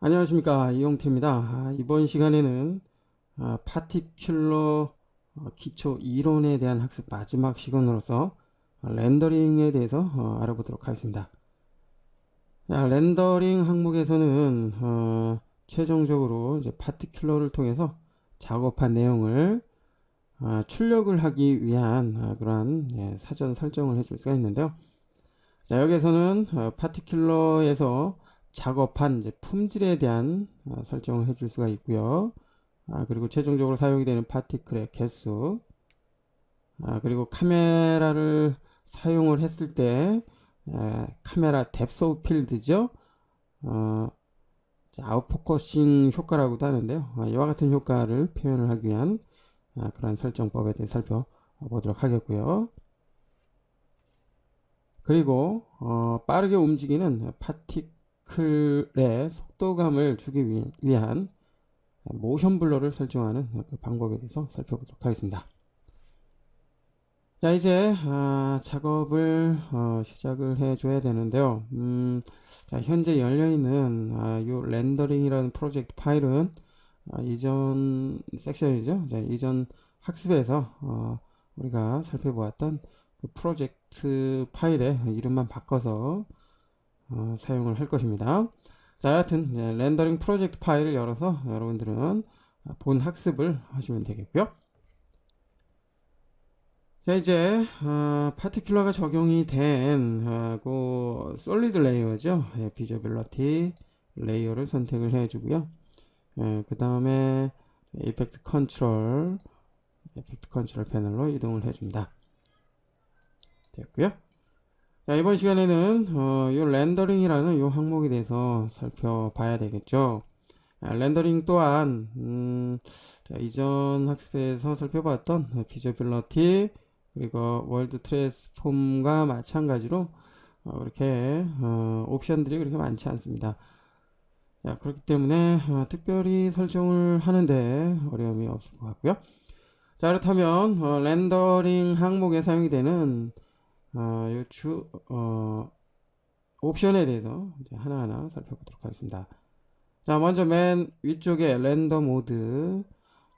안녕하십니까, 이용태입니다. 이번 시간에는 파티큘러 기초 이론에 대한 학습 마지막 시간으로서 렌더링에 대해서 알아보도록 하겠습니다. 렌더링 항목에서는 최종적으로 이제 파티큘러를 통해서 작업한 내용을 출력을 하기 위한 그러한 사전 설정을 해줄 수가 있는데요. 자, 여기에서는 파티큘러에서 작업한 이제 품질에 대한 설정을 해줄 수가 있고요. 그리고 최종적으로 사용이 되는 파티클의 개수, 그리고 카메라를 사용을 했을 때 카메라 뎁스 오브 필드죠. 아웃포커싱 효과라고도 하는데요. 이와 같은 효과를 표현을 하기 위한 그런 설정법에 대해 살펴보도록 하겠고요. 그리고 빠르게 움직이는 파티클의 속도감을 주기 위한 모션 블러를 설정하는 그 방법에 대해서 살펴보도록 하겠습니다. 자, 이제 작업을 시작을 해줘야 되는데요. 자, 현재 열려있는 이 렌더링이라는 프로젝트 파일은 이전 섹션이죠. 자, 이전 학습에서 우리가 살펴보았던 그 프로젝트 파일의 이름만 바꿔서 사용을 할 것입니다. 자, 여하튼 렌더링 프로젝트 파일을 열어서 여러분들은 본 학습을 하시면 되겠고요. 자, 이제 파티큘러가 적용이 된 그 솔리드 레이어죠. 비저빌러티 레이어를 선택을 해주고요. 그 다음에 이펙트 컨트롤 패널로 이동을 해줍니다. 됐고요. 자, 이번 시간에는 이 렌더링이라는 이 항목에 대해서 살펴봐야 되겠죠. 렌더링 또한 자, 이전 학습에서 살펴봤던 비저빌러티 그리고 월드 트랜스폼과 마찬가지로 그렇게 옵션들이 그렇게 많지 않습니다. 자, 그렇기 때문에 특별히 설정을 하는데 어려움이 없을 것 같고요. 자, 그렇다면 렌더링 항목에 사용이 되는 옵션에 대해서 이제 하나하나 살펴보도록 하겠습니다. 자, 먼저 맨 위쪽에 렌더 모드.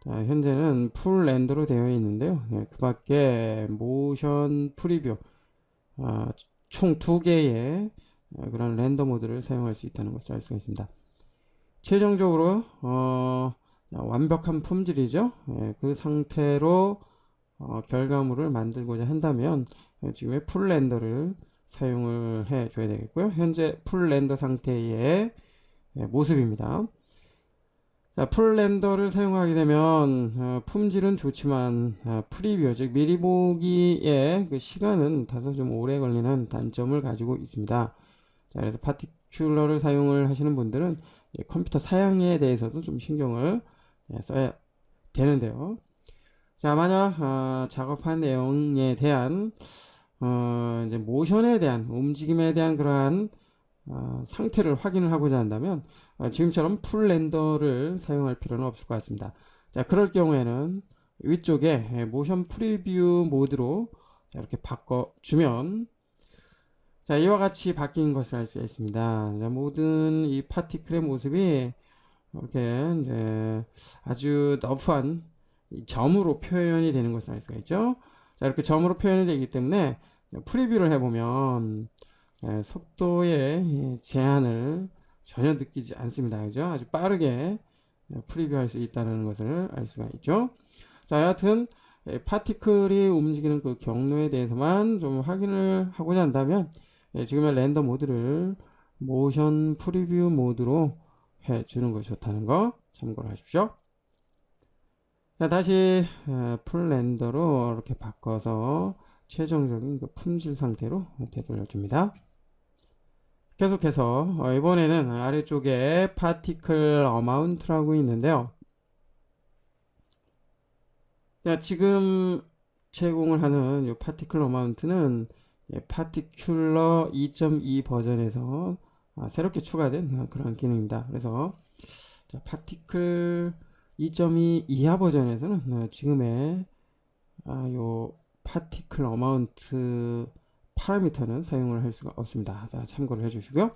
자, 현재는 풀 렌더로 되어 있는데요. 그 밖에 모션 프리뷰, 총 2개의 그런 렌더 모드를 사용할 수 있다는 것을 알 수가 있습니다. 최종적으로 완벽한 품질이죠. 그 상태로 결과물을 만들고자 한다면 지금의 풀 렌더를 사용을 해 줘야 되겠고요. 현재 풀 렌더 상태의 모습입니다. 자, 풀 렌더를 사용하게 되면 품질은 좋지만 프리뷰 즉 미리 보기의 그 시간은 다소 좀 오래 걸리는 단점을 가지고 있습니다. 자, 그래서 파티큘러를 사용을 하시는 분들은 컴퓨터 사양에 대해서도 좀 신경을 써야 되는데요. 자, 만약 작업한 내용에 대한 이제 모션에 대한 움직임에 대한 그러한 상태를 확인을 하고자 한다면 지금처럼 풀 렌더를 사용할 필요는 없을 것 같습니다. 자, 그럴 경우에는 위쪽에 모션 프리뷰 모드로 이렇게 바꿔주면 자, 이와 같이 바뀐 것을 알 수가 있습니다. 자, 모든 이 파티클의 모습이 이렇게 이제 아주 러프한 점으로 표현이 되는 것을 알 수가 있죠. 자, 이렇게 점으로 표현이 되기 때문에 프리뷰를 해보면 속도의 제한을 전혀 느끼지 않습니다. 그죠? 아주 빠르게 프리뷰할 수 있다는 것을 알 수가 있죠. 자, 여하튼 파티클이 움직이는 그 경로에 대해서만 좀 확인을 하고자 한다면 지금의 렌더 모드를 모션 프리뷰 모드로 해주는 것이 좋다는 거 참고를 하십시오. 자, 다시 풀 렌더로 이렇게 바꿔서 최종적인 그 품질 상태로 되돌려 줍니다. 계속해서 이번에는 아래쪽에 파티클 어마운트라고 있는데요. 자, 지금 제공을 하는 이 파티클 어마운트는 파티큘러 2.2 버전에서 새롭게 추가된 그런 기능입니다. 그래서 자, 파티클 2.2 이하 버전에서는 지금의 요 파티클 어마운트 파라미터는 사용을 할 수가 없습니다. 자, 참고를 해주시고요.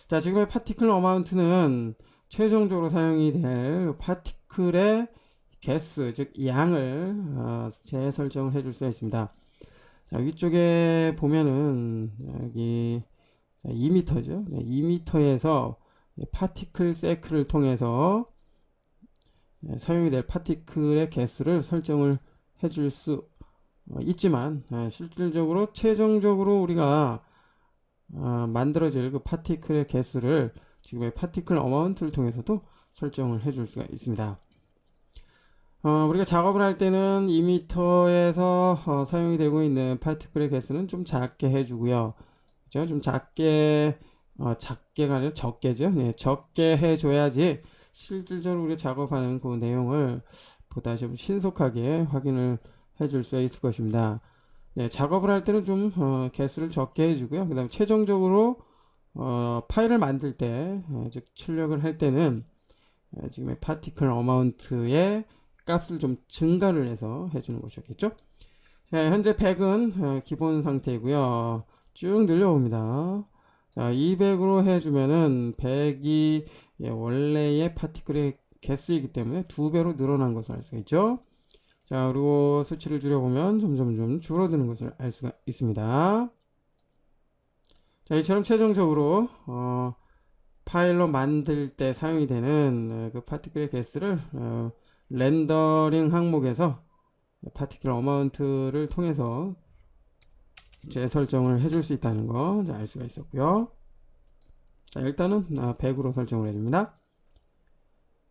자, 지금의 파티클 어마운트는 최종적으로 사용이 될 파티클의 개수, 즉 양을 재설정을 해줄 수가 있습니다. 자, 위쪽에 보면은 여기 2m죠. 2m에서 파티클 세크를 통해서 사용이 될 파티클의 개수를 설정을 해줄 수 있지만 실질적으로 최종적으로 우리가 만들어질 그 파티클의 개수를 지금의 파티클 어마운트를 통해서도 설정을 해줄 수가 있습니다. 우리가 작업을 할 때는 2m에서 사용이 되고 있는 파티클의 개수는 좀 작게 해주고요. 그죠? 좀 작게가 아니라 적게죠. 네, 적게 해줘야지 실질적으로 우리가 작업하는 그 내용을 보다 좀 신속하게 확인을 해줄 수 있을 것입니다. 네, 작업을 할 때는 좀 개수를 적게 해주고요. 그 다음에 최종적으로 파일을 만들 때, 즉 출력을 할 때는 지금의 파티클 어마운트의 값을 좀 증가를 해서 해주는 것이겠죠. 자, 현재 100은 기본 상태이고요. 쭉 늘려봅니다. 자, 200으로 해주면은 100이 원래의 파티클의 개수이기 때문에 2배로 늘어난 것을 알 수가 있죠. 자, 그리고 수치를 줄여보면 점점 줄어드는 것을 알 수가 있습니다. 자, 이처럼 최종적으로 파일로 만들 때 사용이 되는 그 파티클의 개수를 렌더링 항목에서 파티클 어마운트를 통해서 재설정을 해줄 수 있다는 거 알 수가 있었고요. 자, 일단은 100으로 설정을 해줍니다.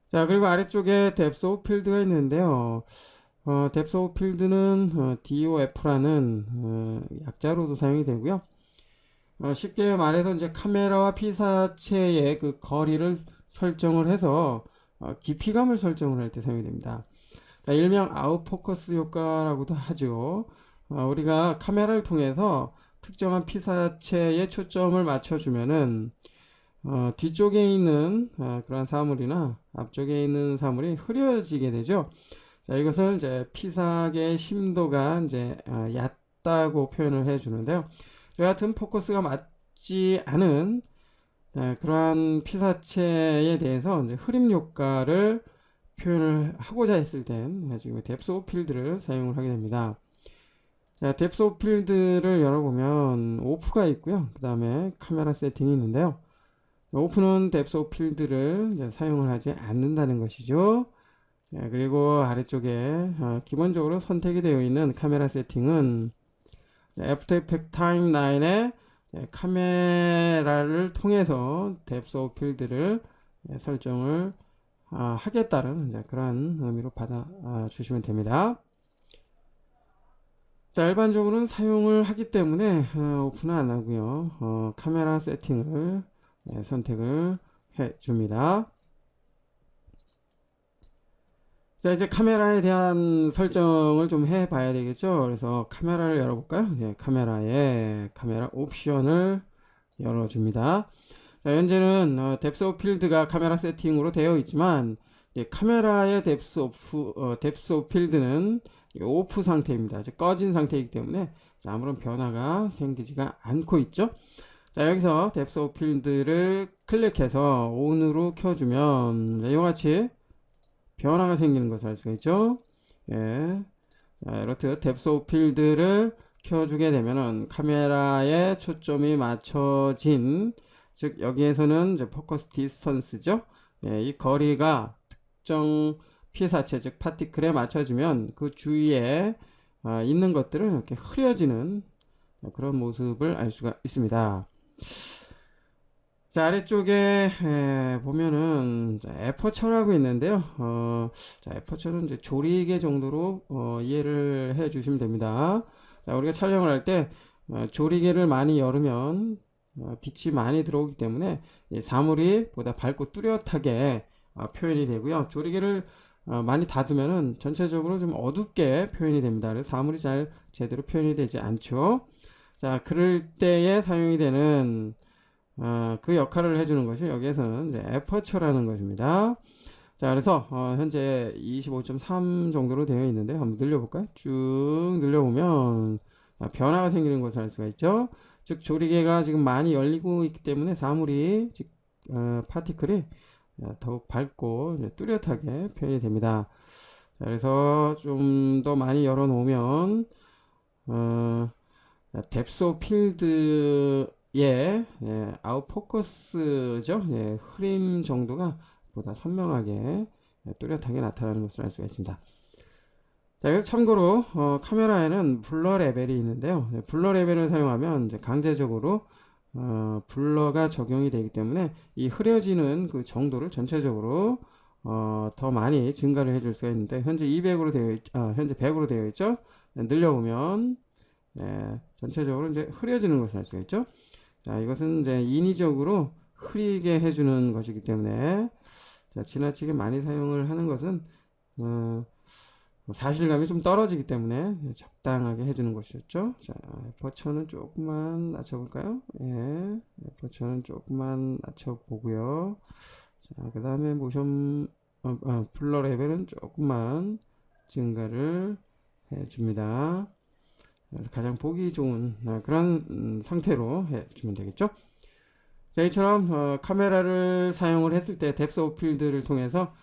자, 그리고 아래쪽에 depth of field가 있는데요. depth of field는 DOF라는 약자로도 사용이 되고요. 쉽게 말해서 이제 카메라와 피사체의 그 거리를 설정을 해서 깊이감을 설정을 할 때 사용이 됩니다. 자, 일명 아웃포커스 효과라고도 하죠. 우리가 카메라를 통해서 특정한 피사체에 초점을 맞춰주면은 뒤쪽에 있는 그런 사물이나 앞쪽에 있는 사물이 흐려지게 되죠. 자, 이것을 이제 피사계의 심도가 이제 얕다고 표현을 해주는데요. 여하튼 포커스가 맞지 않은 그러한 피사체에 대해서 이제 흐림 효과를 표현을 하고자 했을 땐 지금 depth of field를 사용을 하게 됩니다. 자, depth of field를 열어보면 오프가 있고요. 그 다음에 카메라 세팅이 있는데요. 오프는 depth of field를 이제 사용을 하지 않는다는 것이죠. 자, 그리고 아래쪽에 기본적으로 선택이 되어 있는 카메라 세팅은 애프터 이펙트 타임라인에 카메라를 통해서 depth of field를 설정을 하겠다는 그러한 의미로 받아 주시면 됩니다. 자, 일반적으로는 사용을 하기 때문에 오픈은 안 하고요. 카메라 세팅을 선택을 해 줍니다. 자, 이제 카메라에 대한 설정을 좀 해 봐야 되겠죠. 그래서 카메라를 열어볼까요? 네, 카메라 옵션을 열어줍니다. 자, 현재는 depth of field가 카메라 세팅으로 되어 있지만 카메라의 depth of field는 오프 상태입니다. 즉 꺼진 상태이기 때문에 아무런 변화가 생기지가 않고 있죠. 자, 여기서 depth of field를 클릭해서 ON으로 켜주면 이와 같이 변화가 생기는 것을 알 수가 있죠. 예. 자, 이렇듯 depth of field를 켜주게 되면은 카메라에 초점이 맞춰진, 즉 여기에서는 이제 포커스 디스턴스죠. 예, 이 거리가 특정 피사체 즉 파티클에 맞춰지면 그 주위에 있는 것들은 이렇게 흐려지는 그런 모습을 알 수가 있습니다. 자, 아래쪽에 보면은 에퍼처라고 있는데요. 자, 에퍼처는 이제 조리개 정도로 이해를 해 주시면 됩니다. 자, 우리가 촬영을 할 때 조리개를 많이 열으면 빛이 많이 들어오기 때문에 사물이 보다 밝고 뚜렷하게 표현이 되고요. 조리개를 많이 닫으면은 전체적으로 좀 어둡게 표현이 됩니다. 그래서 사물이 잘 제대로 표현이 되지 않죠. 자, 그럴 때에 사용이 되는 그 역할을 해주는 것이 여기에서는 이제 에퍼처라는 것입니다. 자, 그래서 현재 25.3 정도로 되어 있는데 한번 늘려볼까요? 쭉 늘려보면 변화가 생기는 것을 알 수가 있죠. 즉 조리개가 지금 많이 열리고 있기 때문에 사물이 즉 파티클이 더욱 밝고 뚜렷하게 표현이 됩니다. 자, 그래서 좀 더 많이 열어 놓으면 뎁스 오브 필드의 아웃 포커스죠. 흐림 정도가 보다 선명하게 뚜렷하게 나타나는 것을 알 수가 있습니다. 자, 그래서 참고로 카메라에는 블러 레벨이 있는데요. 블러 레벨을 사용하면 이제 강제적으로 블러가 적용이 되기 때문에 이 흐려지는 그 정도를 전체적으로 더 많이 증가를 해줄 수가 있는데 현재 200으로 현재 100으로 되어 있죠. 늘려보면 전체적으로 이제 흐려지는 것을 알 수가 있죠. 자, 이것은 이제 인위적으로 흐리게 해주는 것이기 때문에 자, 지나치게 많이 사용을 하는 것은 사실감이 좀 떨어지기 때문에 적당하게 해주는 것이었죠. 자, 버처는 조금만 낮춰볼까요? 버처는 조금만 낮춰보고요. 자, 그 다음에 모션 블러 레벨은 조금만 증가를 해줍니다. 그래서 가장 보기 좋은 그런 상태로 해주면 되겠죠. 자, 이처럼 카메라를 사용을 했을 때 뎁스 오브 필드를 통해서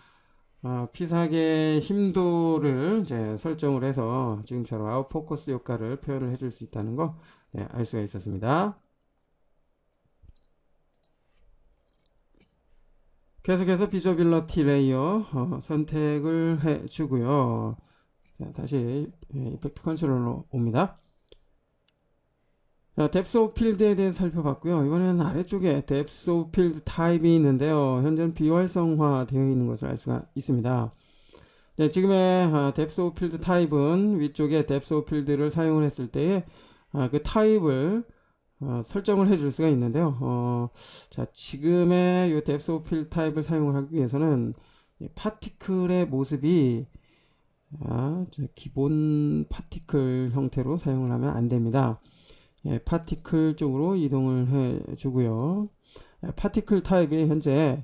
피사계 힘도를 이제 설정을 해서 지금처럼 아웃포커스 효과를 표현을 해줄 수 있다는 거 알 수가 있었습니다. 계속해서 비저빌러티 레이어 선택을 해주고요. 자, 다시 이펙트 컨트롤러 옵니다. 자, 뎁스 오브 필드에 대해서 살펴봤고요. 이번에는 아래쪽에 뎁스 오브 필드 타입이 있는데요. 현재는 비활성화 되어 있는 것을 알 수가 있습니다. 네, 지금의 뎁스 오브 필드 타입은 위쪽에 뎁스 오브 필드를 사용을 했을 때에 그 타입을 설정을 해줄 수가 있는데요. 자, 지금의 이 뎁스 오브 필드 타입을 사용을 하기 위해서는 파티클의 모습이 기본 파티클 형태로 사용을 하면 안 됩니다. 파티클 쪽으로 이동을 해 주고요. 파티클 타입이 현재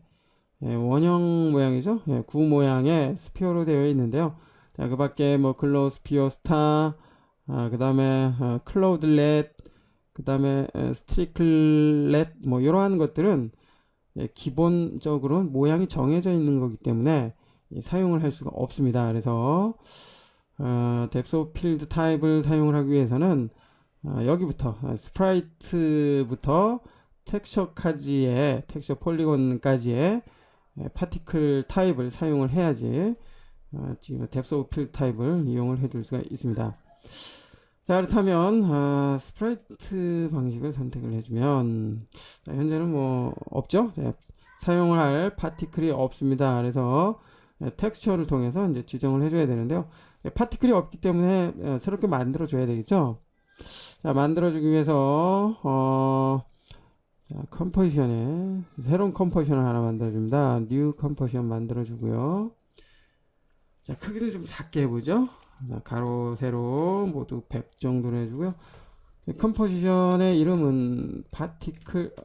원형 모양이죠. 구 모양의 스피어로 되어 있는데요. 자, 그 밖에 뭐 글로우 스피어 스타, 그 다음에 클로우드렛, 그 다음에 스트리클렛, 뭐 이러한 것들은 기본적으로 모양이 정해져 있는 거기 때문에 사용을 할 수가 없습니다. 그래서 뎁스 오브 필드 타입을 사용을 하기 위해서는 여기부터 스프라이트부터 텍스처까지의 텍스처 폴리곤까지의 파티클 타입을 사용을 해야지 지금 뎁스 오브 필드 타입을 이용을 해줄 수가 있습니다. 자, 그렇다면 스프라이트 방식을 선택을 해주면 자, 현재는 뭐 없죠. 사용을 할 파티클이 없습니다. 그래서 텍스처를 통해서 이제 지정을 해줘야 되는데요. 파티클이 없기 때문에 새롭게 만들어 줘야 되겠죠. 자, 만들어주기 위해서 자, 컴포지션에 새로운 컴포지션을 하나 만들어줍니다. 뉴 컴포지션 만들어주고요. 자, 크기는 좀 작게 해보죠. 자, 가로 세로 모두 100 정도로 해주고요. 컴포지션의 이름은 파티클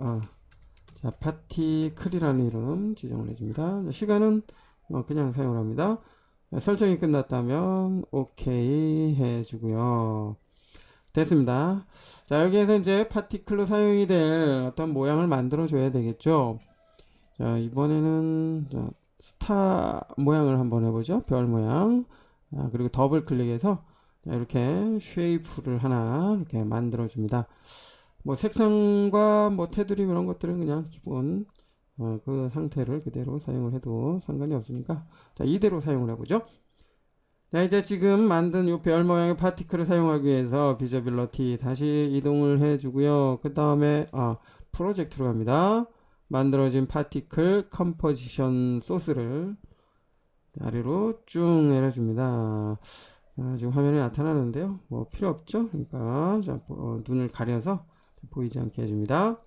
자, 파티클이라는 이름 지정을 해줍니다. 시간은 그냥 사용을 합니다. 설정이 끝났다면 오케이 해주고요. 됐습니다. 자, 여기에서 이제 파티클로 사용이 될 어떤 모양을 만들어 줘야 되겠죠. 자, 이번에는 스타 모양을 한번 해보죠. 별 모양. 그리고 더블 클릭해서 이렇게 쉐이프를 하나 이렇게 만들어 줍니다. 뭐 색상과 뭐 테두리 이런 것들은 그냥 기본 그 상태를 그대로 사용을 해도 상관이 없으니까 자, 이대로 사용을 해보죠. 자, 이제 지금 만든 이 별 모양의 파티클을 사용하기 위해서 비저빌러티 다시 이동을 해주고요. 그 다음에 프로젝트로 갑니다. 만들어진 파티클 컴포지션 소스를 아래로 쭉 내려줍니다. 지금 화면에 나타나는데요. 뭐 필요 없죠. 그러니까 자, 눈을 가려서 보이지 않게 해줍니다.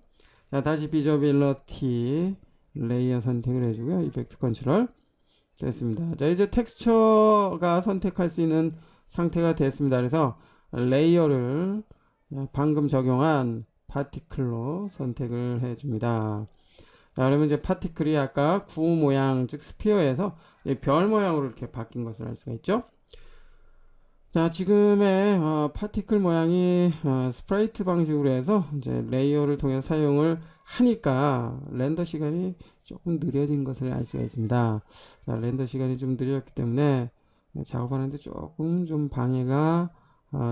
자, 다시 비저빌러티 레이어 선택을 해주고요. 이펙트 컨트롤 됐습니다. 자, 이제 텍스처가 선택할 수 있는 상태가 됐습니다. 그래서 레이어를 방금 적용한 파티클로 선택을 해줍니다. 자, 그러면 이제 파티클이 아까 구 모양 즉 스피어에서 별 모양으로 이렇게 바뀐 것을 알 수가 있죠. 자, 지금의 파티클 모양이 스프라이트 방식으로 해서 이제 레이어를 통해 사용을 하니까 렌더 시간이 조금 느려진 것을 알 수가 있습니다. 자, 렌더 시간이 좀 느렸기 때문에 작업하는데 조금 좀 방해가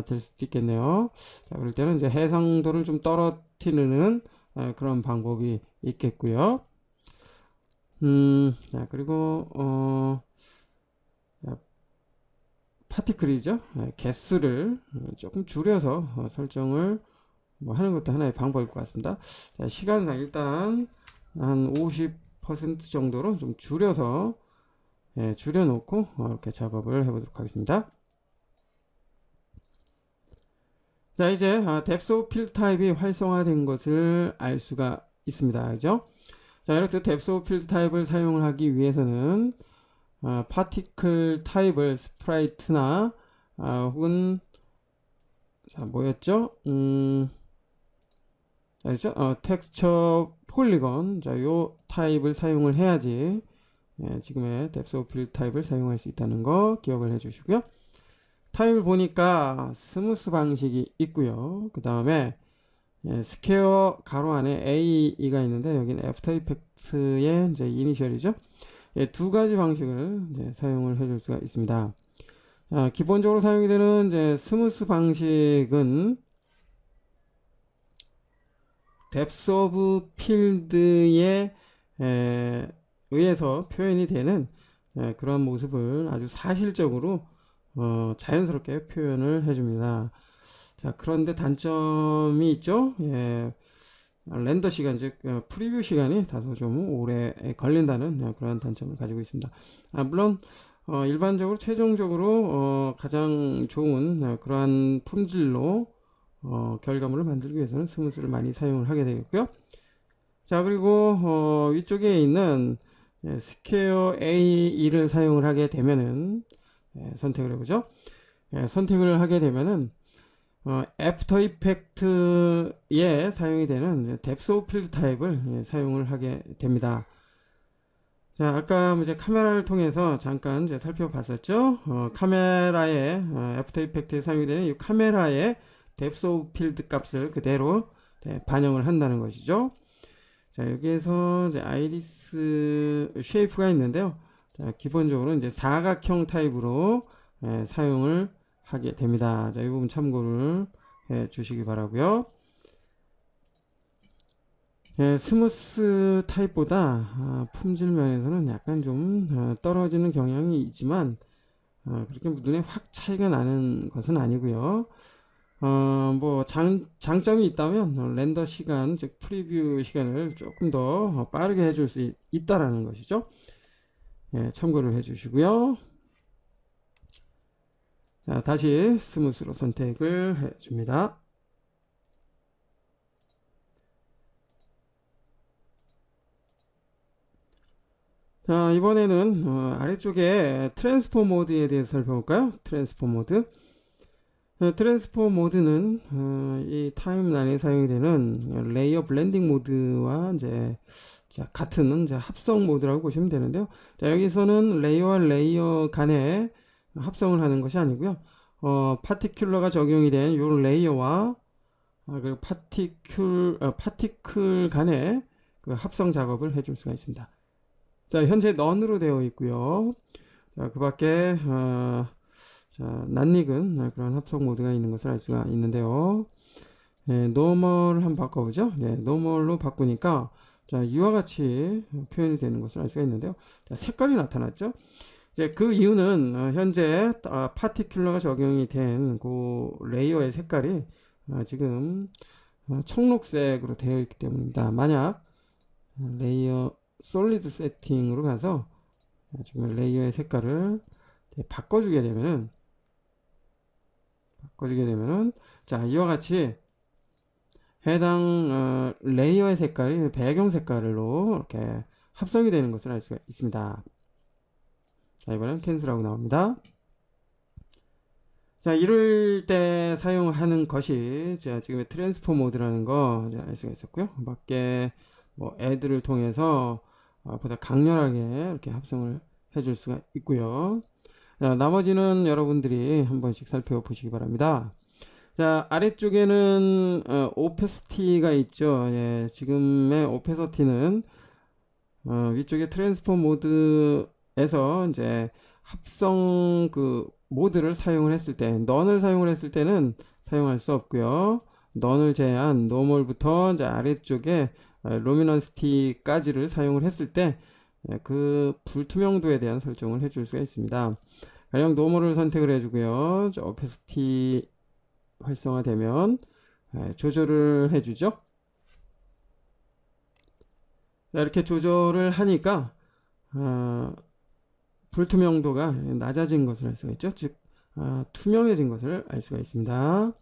될 수도 있겠네요. 자, 그럴 때는 이제 해상도를 좀 떨어뜨리는 그런 방법이 있겠고요. 자, 그리고 파티클이죠. 개수를 조금 줄여서 설정을 뭐 하는 것도 하나의 방법일 것 같습니다. 자, 시간상 일단 한 50% 정도로 좀 줄여서 줄여놓고 이렇게 작업을 해보도록 하겠습니다. 자, 이제 depth of field 타입이 활성화된 것을 알 수가 있습니다. 그죠? 자, 이렇게 depth of field 타입을 사용을 하기 위해서는 파티클 타입을 스프라이트나 혹은 자, 뭐였죠? 자, 그죠? 텍스처 폴리건, 자, 요 타입을 사용을 해야지 지금의 depth of field 타입을 사용할 수 있다는 거 기억을 해주시고요. 타입을 보니까 스무스 방식이 있고요. 그 다음에 스퀘어 가로 안에 A가 있는데 여기는 애프터 이펙트의 이제 이니셜이죠. 두 가지 방식을 이제 사용을 해줄 수가 있습니다. 기본적으로 사용이 되는 이제 스무스 방식은 depth of field에 의해서 표현이 되는 그런 모습을 아주 사실적으로 자연스럽게 표현을 해줍니다. 자, 그런데 단점이 있죠. 렌더 시간, 즉 프리뷰 시간이 다소 좀 오래 걸린다는 그런 단점을 가지고 있습니다. 물론 일반적으로 최종적으로 가장 좋은 그러한 품질로 결과물을 만들기 위해서는 스무스를 많이 사용을 하게 되겠고요. 자, 그리고 위쪽에 있는 스퀘어 A2를 사용을 하게 되면은 선택을 해보죠. 선택을 하게 되면은 애프터 이펙트에 사용이 되는 depth of field 타입을 사용을 하게 됩니다. 자, 아까 이제 카메라를 통해서 잠깐 이제 살펴봤었죠. 카메라의 애프터 이펙트에 사용이 되는 이 카메라의 depth of field 값을 그대로 반영을 한다는 것이죠. 자, 여기에서 이제 아이리스 쉐이프가 있는데요. 자, 기본적으로 이제 사각형 타입으로 사용을 하게 됩니다. 자, 이 부분 참고를 해 주시기 바라고요. 스무스 타입보다 품질 면에서는 약간 좀 떨어지는 경향이 있지만 그렇게 눈에 확 차이가 나는 것은 아니고요. 뭐 장점이 있다면 렌더 시간, 즉 프리뷰 시간을 조금 더 빠르게 해줄 수 있다라는 것이죠. 참고를 해주시고요. 자, 다시 스무스로 선택을 해줍니다. 자, 이번에는 아래쪽에 트랜스포 모드에 대해서 살펴볼까요? 트랜스포 모드. 트랜스포 모드는 이 타임라인에 사용이 되는 레이어 블렌딩 모드와 이제 같은 이제 합성 모드라고 보시면 되는데요. 자, 여기서는 레이어와 레이어 간에 합성을 하는 것이 아니고요. 파티큘러가 적용이 된 이 레이어와 그리고 파티클 간에 그 합성 작업을 해줄 수가 있습니다. 자, 현재 넌으로 되어 있고요. 자, 그 밖에 자, 낯익은 그런 합성 모드가 있는 것을 알 수가 있는데요. 노멀을 한번 바꿔보죠. 노멀로 바꾸니까 자, 이와 같이 표현이 되는 것을 알 수가 있는데요. 자, 색깔이 나타났죠. 이제 그 이유는 현재 파티큘러가 적용이 된 그 레이어의 색깔이 지금 청록색으로 되어 있기 때문입니다. 만약 레이어 솔리드 세팅으로 가서 지금 레이어의 색깔을 바꿔주게 되면은 자, 이와 같이 해당 레이어의 색깔이 배경 색깔로 이렇게 합성이 되는 것을 알 수가 있습니다. 자, 이번엔 캔슬하고 나옵니다. 자, 이럴 때 사용하는 것이 자, 지금의 트랜스포 모드라는 거 알 수가 있었고요. 밖에 뭐 애들을 통해서 보다 강렬하게 이렇게 합성을 해줄 수가 있고요. 나머지는 여러분들이 한 번씩 살펴보시기 바랍니다. 자, 아래쪽에는 오페시티가 있죠. 예, 지금의 오페시티는 위쪽에 트랜스포 모드에서 이제 합성 그 모드를 사용을 했을 때, 넌을 사용을 했을 때는 사용할 수 없고요. 넌을 제한 노멀부터 이제 아래쪽에 루미넌시티까지를 사용을 했을 때 그 불투명도에 대한 설정을 해줄 수가 있습니다. 가령 노멀을 선택을 해주고요. 오페시티 활성화되면 조절을 해주죠. 자, 이렇게 조절을 하니까 불투명도가 낮아진 것을 알 수가 있죠. 즉 투명해진 것을 알 수가 있습니다.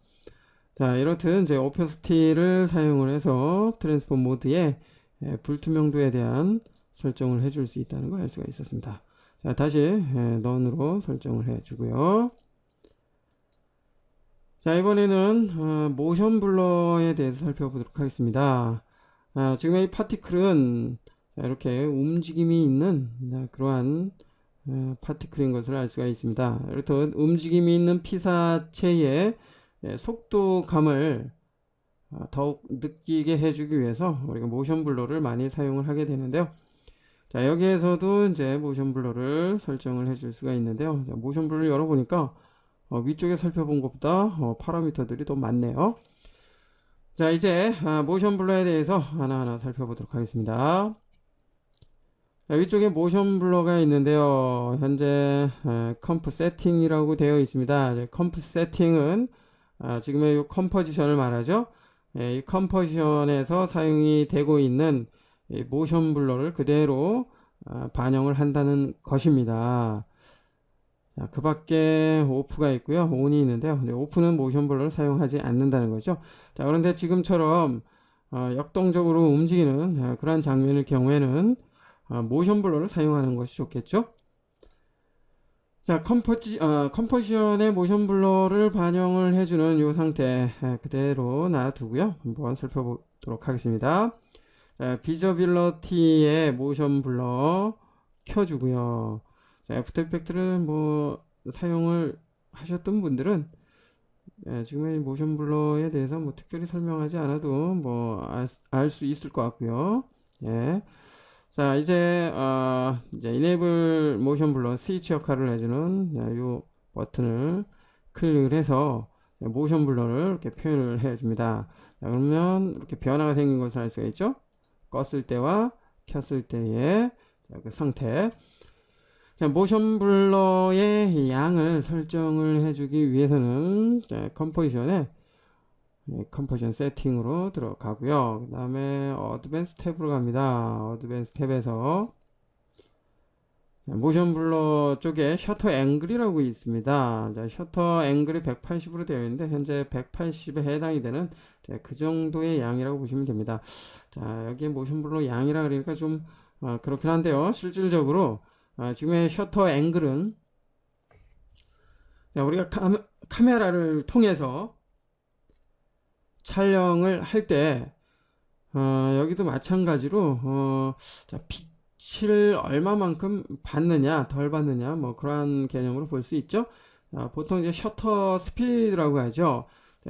자, 이렇듯 이제 오페시티를 사용을 해서 트랜스폼 모드에 불투명도에 대한 설정을 해줄 수 있다는 걸 알 수가 있었습니다. 자, 다시 넌으로 설정을 해주고요. 자, 이번에는 모션 블러에 대해서 살펴보도록 하겠습니다. 지금 이 파티클은 이렇게 움직임이 있는 그러한 파티클인 것을 알 수가 있습니다. 이렇듯 움직임이 있는 피사체의 속도감을 더욱 느끼게 해주기 위해서 우리가 모션 블러를 많이 사용을 하게 되는데요. 자, 여기에서도 이제 모션 블러를 설정을 해줄 수가 있는데요. 자, 모션 블러를 열어보니까 위쪽에 살펴본 것보다 파라미터들이 더 많네요. 자, 이제 모션 블러에 대해서 하나하나 살펴보도록 하겠습니다. 자, 위쪽에 모션 블러가 있는데요. 현재 컴프 세팅이라고 되어 있습니다. 컴프 세팅은 지금의 이 컴포지션을 말하죠. 이 컴포지션에서 사용이 되고 있는 이 모션 블러를 그대로 반영을 한다는 것입니다. 자, 그 밖에 오프가 있고요. 온이 있는데요. 오프는 모션 블러를 사용하지 않는다는 거죠. 자, 그런데 지금처럼 역동적으로 움직이는 그러한 장면일 경우에는 모션 블러를 사용하는 것이 좋겠죠. 자, 컴포지션의 모션 블러를 반영을 해주는 이 상태 그대로 놔두고요. 한번 살펴보도록 하겠습니다. 자, 비저빌러티의 모션 블러 켜주고요. 자, 애프터 이펙트를 뭐 사용을 하셨던 분들은 지금의 모션 블러에 대해서 뭐 특별히 설명하지 않아도 뭐 알 수 있을 것 같고요. 예. 자, 이제 Enable Motion Blur 스위치 역할을 해주는 이 버튼을 클릭을 해서 모션 블러를 이렇게 표현을 해줍니다. 자, 그러면 이렇게 변화가 생긴 것을 알 수가 있죠. 껐을 때와 켰을 때의 그 상태. 자, 모션 블러의 양을 설정을 해주기 위해서는 컴포지션에 컴포지션 세팅으로 들어가고요. 그 다음에 어드밴스 탭으로 갑니다. 어드밴스 탭에서 모션 블러 쪽에 셔터 앵글이라고 있습니다. 자, 셔터 앵글이 180으로 되어 있는데 현재 180에 해당이 되는 그 정도의 양이라고 보시면 됩니다. 자, 여기에 모션 블러 양이라 그러니까 좀 그렇긴 한데요. 실질적으로 지금의 셔터 앵글은 우리가 카메라를 통해서 촬영을 할 때 여기도 마찬가지로 자, 빛을 얼마만큼 받느냐 덜 받느냐 뭐 그러한 개념으로 볼 수 있죠. 보통 이제 셔터 스피드라고 하죠.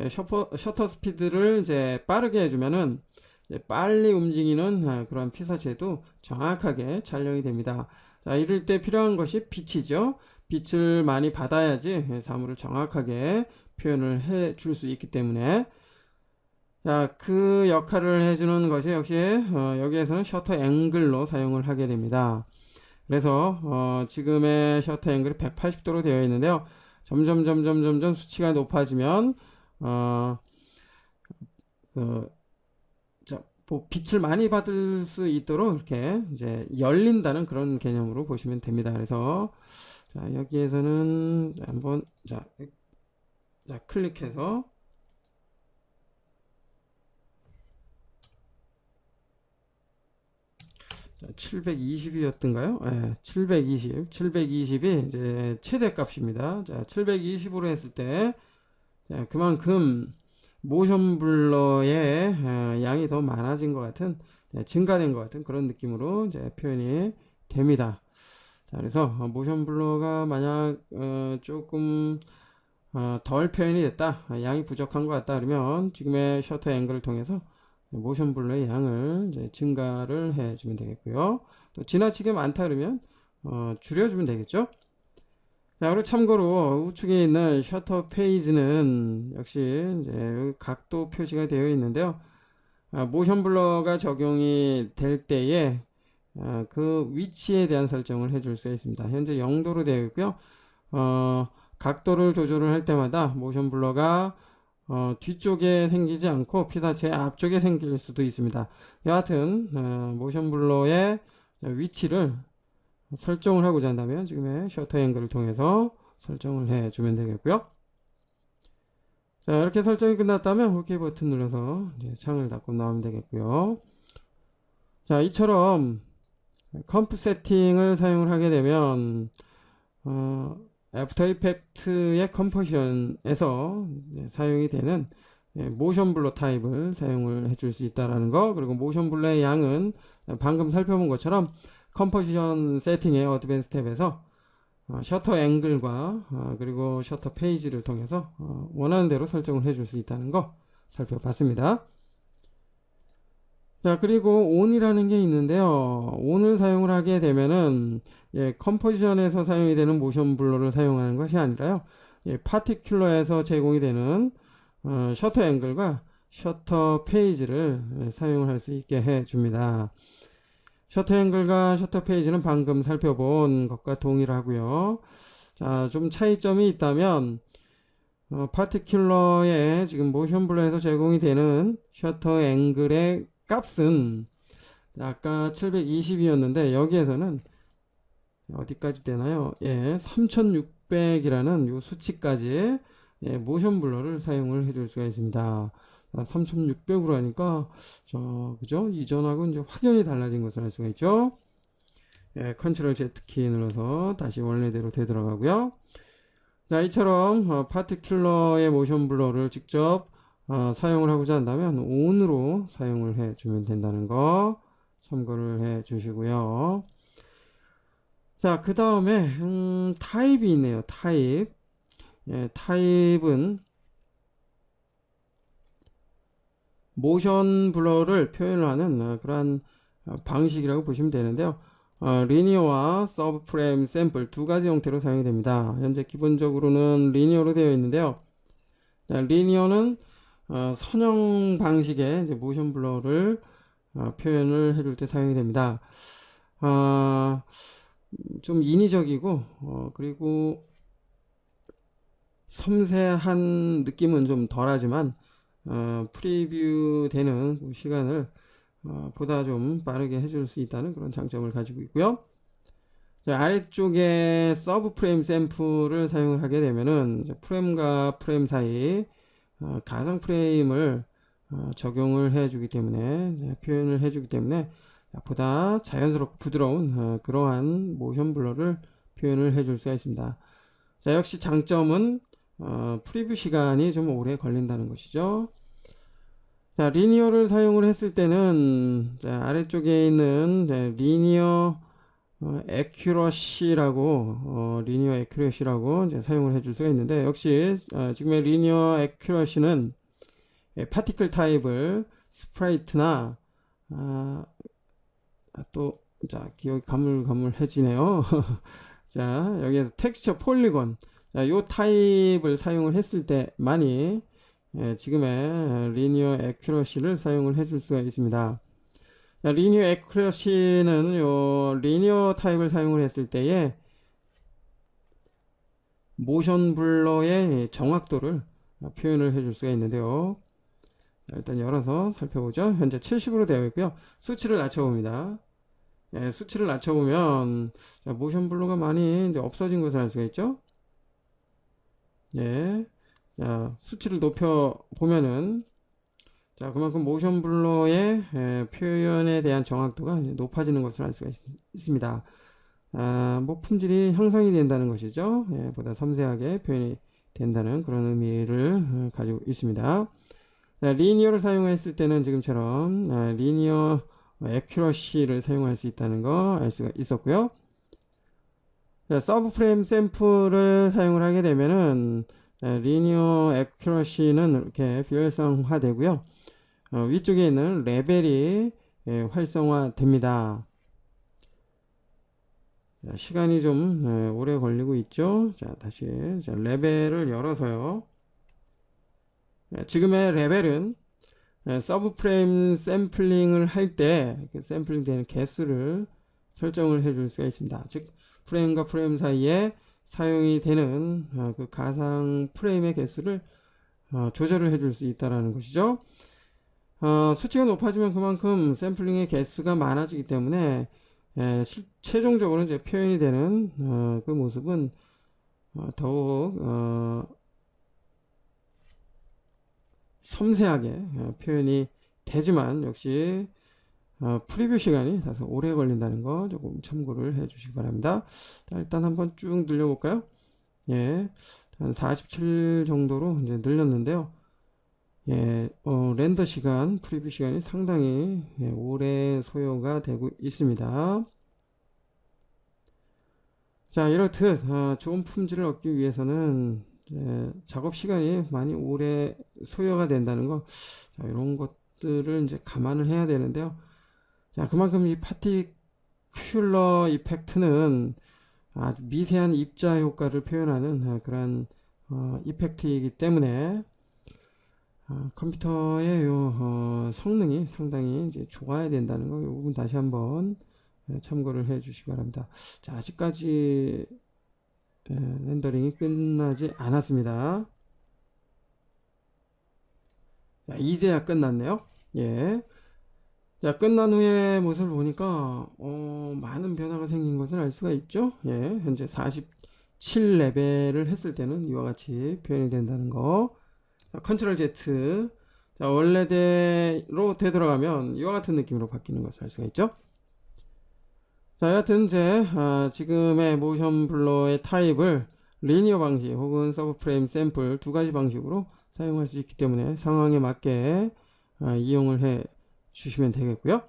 셔터 스피드를 이제 빠르게 해주면은 이제 빨리 움직이는 그런 피사체도 정확하게 촬영이 됩니다. 자, 이럴 때 필요한 것이 빛이죠. 빛을 많이 받아야지 사물을 정확하게 표현을 해 줄 수 있기 때문에 자, 그 역할을 해주는 것이 역시 여기에서는 셔터 앵글로 사용을 하게 됩니다. 그래서 지금의 셔터 앵글이 180도로 되어 있는데요. 점점 수치가 높아지면 자, 뭐 빛을 많이 받을 수 있도록 이렇게 이제 열린다는 그런 개념으로 보시면 됩니다. 그래서 자, 여기에서는 한번 자 클릭해서 720이었던가요? 네, 720이 이제 최대 값입니다. 자, 720으로 했을 때, 자, 그만큼 모션 블러의 양이 더 많아진 것 같은, 증가된 것 같은 그런 느낌으로 이제 표현이 됩니다. 자, 그래서 모션 블러가 만약 조금 덜 표현이 됐다, 양이 부족한 것 같다 그러면 지금의 셔터 앵글을 통해서 모션 블러의 양을 이제 증가를 해주면 되겠고요. 또 지나치게 많다 그러면 줄여주면 되겠죠. 자, 그리고 참고로 우측에 있는 셔터 페이지는 역시 이제 각도 표시가 되어 있는데요. 모션 블러가 적용이 될 때에 그 위치에 대한 설정을 해줄 수 있습니다. 현재 0도로 되어 있고요. 각도를 조절을 할 때마다 모션 블러가 뒤쪽에 생기지 않고 피사체 앞쪽에 생길 수도 있습니다. 여하튼 모션 블러의 위치를 설정을 하고자 한다면 지금의 셔터 앵글을 통해서 설정을 해주면 되겠고요. 자, 이렇게 설정이 끝났다면 OK 버튼 눌러서 이제 창을 닫고 나오면 되겠고요. 자, 이처럼 컴프 세팅을 사용을 하게 되면 애프터 이펙트의 컴포지션에서 사용이 되는 모션 블러 타입을 사용을 해줄 수 있다라는 거, 그리고 모션 블러의 양은 방금 살펴본 것처럼 컴포지션 세팅의 어드밴스 탭에서 셔터 앵글과 그리고 셔터 페이지를 통해서 원하는 대로 설정을 해줄 수 있다는 거 살펴봤습니다. 자, 그리고 온이라는 게 있는데요. 온을 사용을 하게 되면은 컴포지션에서 사용이 되는 모션 블러를 사용하는 것이 아니라요, 파티큘러에서 제공이 되는 셔터 앵글과 셔터 페이지를 사용을 할 수 있게 해 줍니다. 셔터 앵글과 셔터 페이지는 방금 살펴본 것과 동일하고요. 자, 좀 차이점이 있다면 파티큘러에 지금 모션 블러에서 제공이 되는 셔터 앵글의 값은 아까 720이었는데 여기에서는 어디까지 되나요? 3600이라는 요 수치까지 모션 블러를 사용을 해줄 수가 있습니다. 3600으로 하니까 그죠? 이전하고 이제 확연히 달라진 것을 알 수가 있죠. 컨트롤 Z 키 눌러서 다시 원래대로 되돌아가고요. 자, 이처럼 파티큘러의 모션 블러를 직접 사용을 하고자 한다면 온으로 사용을 해주면 된다는 거 참고를 해 주시고요. 자, 그 다음에 타입이 있네요. 타입. 타입은 모션 블러를 표현을 하는 그러한 방식이라고 보시면 되는데요. 리니어와 서브 프레임 샘플 두 가지 형태로 사용이 됩니다. 현재 기본적으로는 리니어로 되어 있는데요. 자, 리니어는 선형 방식의 이제 모션 블러를 표현을 해줄 때 사용이 됩니다. 좀 인위적이고 그리고 섬세한 느낌은 좀 덜하지만 프리뷰 되는 시간을 보다 좀 빠르게 해줄 수 있다는 그런 장점을 가지고 있고요. 자, 아래쪽에 서브 프레임 샘플을 사용을 하게 되면은 프레임과 프레임 사이 가상 프레임을 적용을 해주기 때문에 표현을 해주기 때문에 보다 자연스럽고 부드러운 그러한 모션 블러를 표현을 해줄 수가 있습니다. 자, 역시 장점은 프리뷰 시간이 좀 오래 걸린다는 것이죠. 자, 리니어를 사용을 했을 때는 아래쪽에 있는 리니어 에큐러시라고 사용을 해줄 수가 있는데, 역시 지금의 리니어 에큐러시는 파티클 타입을 스프라이트나 기억이 가물가물해지네요. 자, 여기에서 텍스처 폴리곤, 요 타입을 사용을 했을 때만이 지금의 리니어 에큐러시를 사용을 해줄 수가 있습니다. 자, 리니어 에큐러시는 요 리니어 타입을 사용을 했을 때에 모션 블러의 정확도를 표현을 해줄 수가 있는데요. 일단 열어서 살펴보죠. 현재 70으로 되어 있고요. 수치를 낮춰봅니다. 수치를 낮춰보면 모션 블러가 많이 이제 없어진 것을 알 수가 있죠. 자, 수치를 높여 보면은 그만큼 모션 블러의 표현에 대한 정확도가 높아지는 것을 알 수가 있습니다. 품질이 향상이 된다는 것이죠. 보다 섬세하게 표현이 된다는 그런 의미를 가지고 있습니다. 자, 리니어를 사용했을 때는 지금처럼 리니어 에큐러시를 사용할 수 있다는 거 알 수가 있었고요. 자, 서브 프레임 샘플을 사용을 하게 되면은 리니어 애큐러시는 이렇게 비활성화 되고요. 위쪽에 있는 레벨이 활성화됩니다. 자, 시간이 좀 오래 걸리고 있죠. 자, 다시 레벨을 열어서요. 지금의 레벨은 서브 프레임 샘플링을 할 때 그 샘플링 되는 개수를 설정을 해줄 수가 있습니다. 즉 프레임과 프레임 사이에 사용이 되는 그 가상 프레임의 개수를 조절을 해줄 수 있다라는 것이죠. 수치가 높아지면 그만큼 샘플링의 개수가 많아지기 때문에 최종적으로 이제 표현이 되는 그 모습은 더욱 섬세하게 표현이 되지만 역시 프리뷰 시간이 다소 오래 걸린다는 거 조금 참고를 해 주시기 바랍니다. 자, 일단 한번 쭉 늘려볼까요? 예, 한 47 정도로 이제 늘렸는데요. 예, 렌더 시간, 프리뷰 시간이 상당히 오래 소요가 되고 있습니다. 자, 이렇듯 좋은 품질을 얻기 위해서는 작업 시간이 많이 오래 소요가 된다는 거, 자, 이런 것들을 이제 감안을 해야 되는데요. 자, 그만큼 이 파티큘러 이펙트는 아주 미세한 입자 효과를 표현하는 그런 이펙트이기 때문에 컴퓨터의 성능이 상당히 이제 좋아야 된다는 거, 이 부분 다시 한번 참고를 해 주시기 바랍니다. 자, 아직까지 렌더링이 끝나지 않았습니다. 자, 이제야 끝났네요. 예. 자, 끝난 후에 모습을 보니까 많은 변화가 생긴 것을 알 수가 있죠. 예, 현재 47 레벨을 했을 때는 이와 같이 표현이 된다는 거. 자, 컨트롤 Z. 자, 원래대로 되돌아가면 이와 같은 느낌으로 바뀌는 것을 알 수가 있죠. 자, 여하튼 이제 지금의 모션 블러의 타입을 리니어 방식 혹은 서브 프레임 샘플 두 가지 방식으로 사용할 수 있기 때문에 상황에 맞게 이용을 해 주시면 되겠고요.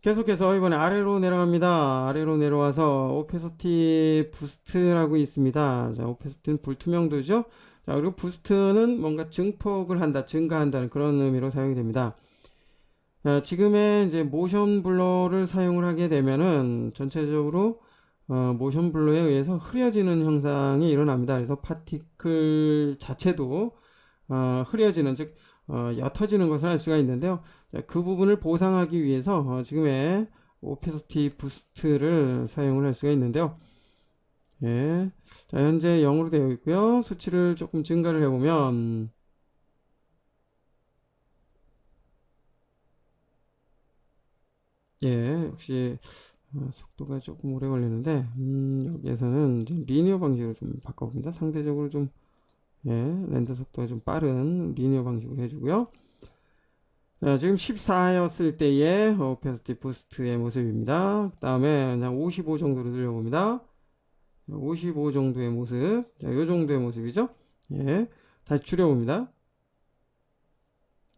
계속해서 이번에 아래로 내려갑니다. 아래로 내려와서 오페서티 부스트라고 있습니다. 자, 오페서티는 불투명도죠. 자, 그리고 부스트는 뭔가 증폭을 한다, 증가한다는 그런 의미로 사용이 됩니다. 자, 지금의 이제 모션 블러를 사용을 하게 되면은 전체적으로 모션 블러에 의해서 흐려지는 현상이 일어납니다. 그래서 파티클 자체도 흐려지는, 즉 옅어지는 것을 알 수가 있는데요. 자, 그 부분을 보상하기 위해서 지금의 오페서티 부스트를 사용을 할 수가 있는데요. 예. 자, 현재 0으로 되어 있고요. 수치를 조금 증가를 해보면 예, 역시 속도가 조금 오래 걸리는데 여기에서는 이제 리니어 방식으로 좀 바꿔봅니다. 상대적으로 좀 렌더 속도가 좀 빠른 리니어 방식으로 해주고요. 자, 지금 14였을 때의 오페서티 부스트의 모습입니다. 그 다음에 그냥 55 정도로 늘려봅니다. 55 정도의 모습. 자, 요 정도의 모습이죠. 예. 다시 줄여봅니다.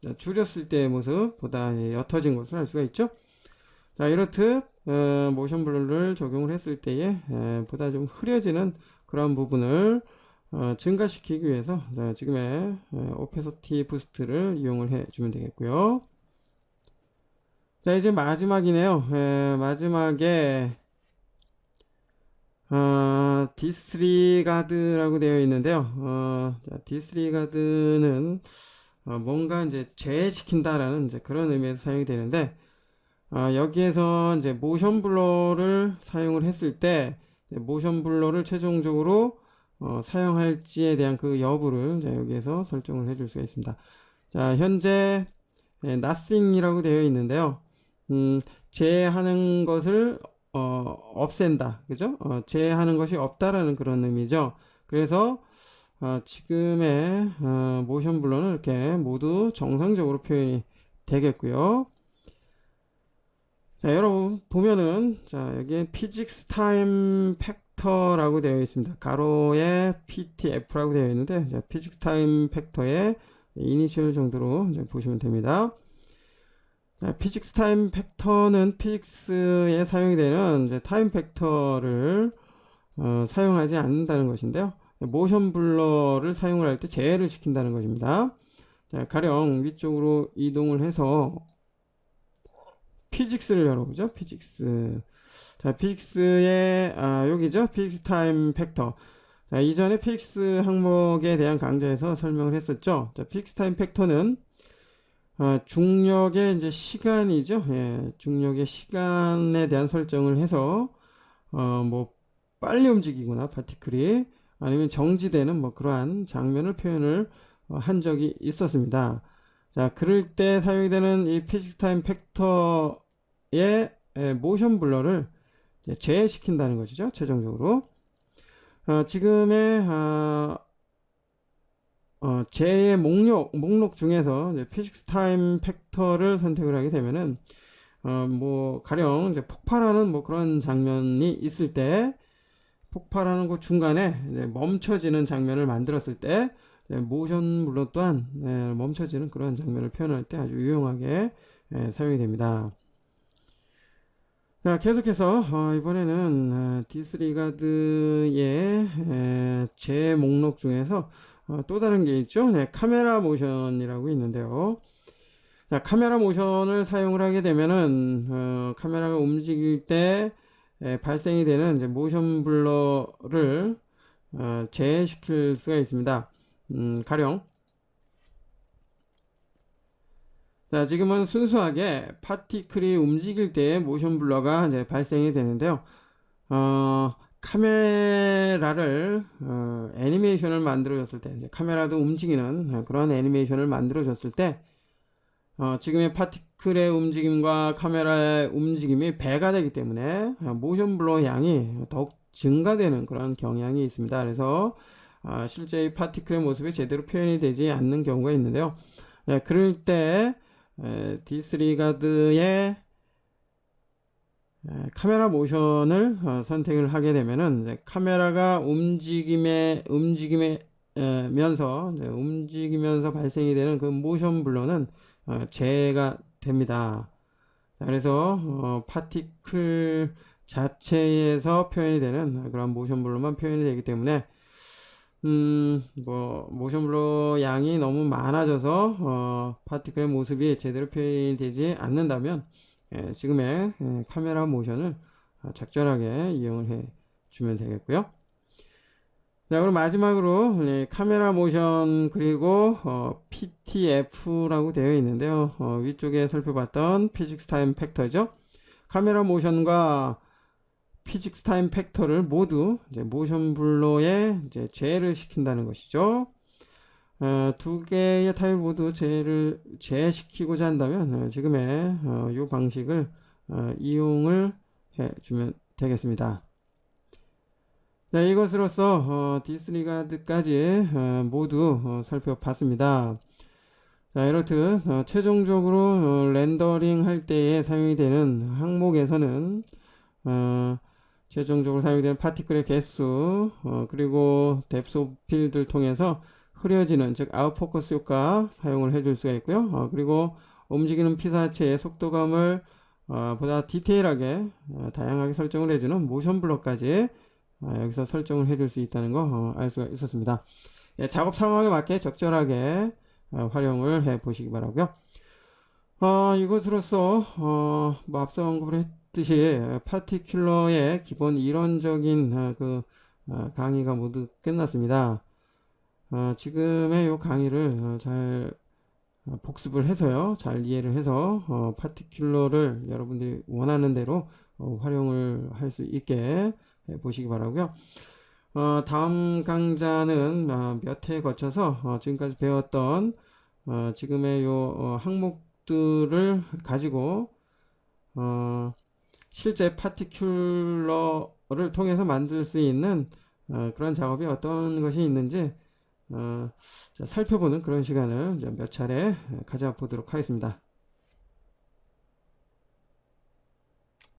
자, 줄였을 때의 모습보다 옅어진 것을 알 수가 있죠. 자, 이렇듯 모션 블러를 적용을 했을 때에 보다 좀 흐려지는 그런 부분을 증가시키기 위해서 지금의 오페서티 부스트를 이용을 해 주면 되겠고요. 자, 이제 마지막이네요. 마지막에 디스리가드라고 되어 있는데요. 디스리가드는 뭔가 이제 제외시킨다라는 이제 그런 의미에서 사용이 되는데, 여기에서 이제 모션 블러를 사용을 했을 때 모션 블러를 최종적으로 사용할지에 대한 그 여부를 여기에서 설정을 해줄 수가 있습니다. 자, 현재 nothing이라고 되어 있는데요. 제외하는 것을 없앤다, 그죠? 제외하는 것이 없다라는 그런 의미죠. 그래서 지금의 모션 블러는 이렇게 모두 정상적으로 표현이 되겠고요. 자, 여러분 보면은 자, 여기에 physics time factor라고 되어 있습니다. 가로에 PTF라고 되어 있는데, 자, physics time factor의 이니셜 정도로 이제 보시면 됩니다. 자, physics time factor는 피직스에 사용이 되는 이제 타임 팩터를 사용하지 않는다는 것인데요. 모션 블러를 사용을 할 때 제외를 시킨다는 것입니다. 자, 가령 위쪽으로 이동을 해서 피직스를 열어보죠. 피직스. 자, 피직스의 여기죠. 피직스 타임 팩터. 자, 이전에 피직스 항목에 대한 강좌에서 설명을 했었죠. 자, 피직스 타임 팩터는 중력의 이제 시간이죠. 예, 중력의 시간에 대한 설정을 해서 뭐 빨리 움직이거나 파티클이 아니면 정지되는 뭐 그러한 장면을 표현을 한 적이 있었습니다. 자, 그럴 때 사용이 되는 이 피직스 타임 팩터의 모션 블러를 제외시킨다는 것이죠. 최종적으로. 지금의 제의 목록 중에서 피직스 타임 팩터를 선택을 하게 되면은 뭐 가령 이제 폭발하는 뭐 그런 장면이 있을 때 폭발하는 그 중간에 멈춰지는 장면을 만들었을 때 모션 블러 또한 멈춰지는 그런 장면을 표현할 때 아주 유용하게 사용이 됩니다. 자, 계속해서 이번에는 디스리가드의 제 목록 중에서 또 다른 게 있죠. 네, 카메라 모션이라고 있는데요. 자, 카메라 모션을 사용을 하게 되면은 카메라가 움직일 때 발생이 되는 이제 모션 블러를 제외시킬 수가 있습니다. 가령 자, 지금은 순수하게 파티클이 움직일 때 모션 블러가 이제 발생이 되는데요. 카메라를 애니메이션을 만들어줬을 때 이제 카메라도 움직이는 그런 애니메이션을 만들어줬을 때 지금의 파티클의 움직임과 카메라의 움직임이 배가 되기 때문에 모션 블러 양이 더욱 증가되는 그런 경향이 있습니다. 그래서 실제 이 파티클의 모습이 제대로 표현이 되지 않는 경우가 있는데요. 그럴 때 디스리가드의 카메라 모션을 선택을 하게 되면은 이제 카메라가 움직이면서 발생이 되는 그 모션 블러는 제외가 됩니다. 그래서 파티클 자체에서 표현이 되는 그런 모션 블러만 표현이 되기 때문에 뭐 모션 블러 양이 너무 많아져서 파티클의 모습이 제대로 표현이 되지 않는다면 지금의 카메라 모션을 적절하게 이용을 해 주면 되겠고요. 자, 그럼 마지막으로 카메라 모션 그리고 PTF라고 되어 있는데요. 위쪽에 살펴봤던 피직스 타임 팩터죠. 카메라 모션과 피직스 타임 팩터를 모두 이제 모션 블러에 이제 제외를 시킨다는 것이죠. 두 개의 타입 모두 제외시키고자 한다면 지금의 이 방식을 이용을 해 주면 되겠습니다. 자, 이것으로써 디스리가드까지 모두 살펴봤습니다. 자, 이렇듯 최종적으로 렌더링 할 때에 사용이 되는 항목에서는 최종적으로 사용되는 파티클의 개수 그리고 뎁스 오브 필드를 통해서 흐려지는 즉 아웃포커스 효과 사용을 해줄 수가 있고요. 그리고 움직이는 피사체의 속도감을 보다 디테일하게 다양하게 설정을 해주는 모션 블러까지 여기서 설정을 해줄 수 있다는 거 알 수가 있었습니다. 예, 작업 상황에 맞게 적절하게 활용을 해 보시기 바라고요. 이것으로써 뭐 앞서 언급을 했듯이 파티큘러의 기본 이론적인 그 강의가 모두 끝났습니다. 지금의 이 강의를 잘 복습을 해서요, 잘 이해를 해서 파티큘러를 여러분들이 원하는 대로 활용을 할 수 있게 보시기 바라고요. 다음 강좌는 몇 회 거쳐서 지금까지 배웠던 지금의 요 항목들을 가지고 실제 파티큘러를 통해서 만들 수 있는 그런 작업이 어떤 것이 있는지 살펴보는 그런 시간을 몇 차례 가져보도록 하겠습니다.